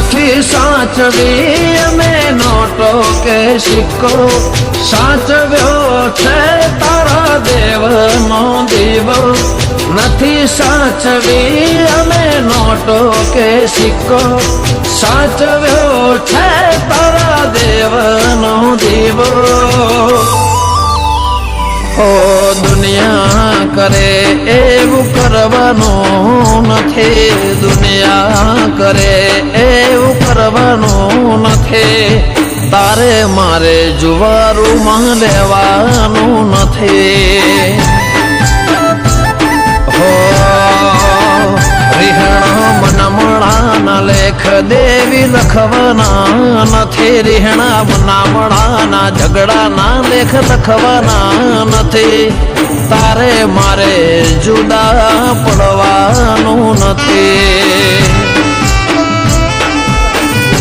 નથી સાચવી અમે નોટો કે સિક્કો, સાચવ્યો છે તારા દેવનો દીવો. નથી સાચવી અમે નોટો કે સિક્કો, સાચવ્યો છે તારા દેવનો દીવો. ઓ દુનિયા કરે એવું કરવાનું નથી, દુનિયા કરે એવું કરવાનું નથી. તારે મારે જુવારુમાં લેવાનું નથી. હો રીહણા મનમણાના લેખ દેવી લખવાના નથી, રીહણા મનામણાના ઝઘડાના લેખ લખવાના નથી. તારે મારે જુદા પડવાનું નથી.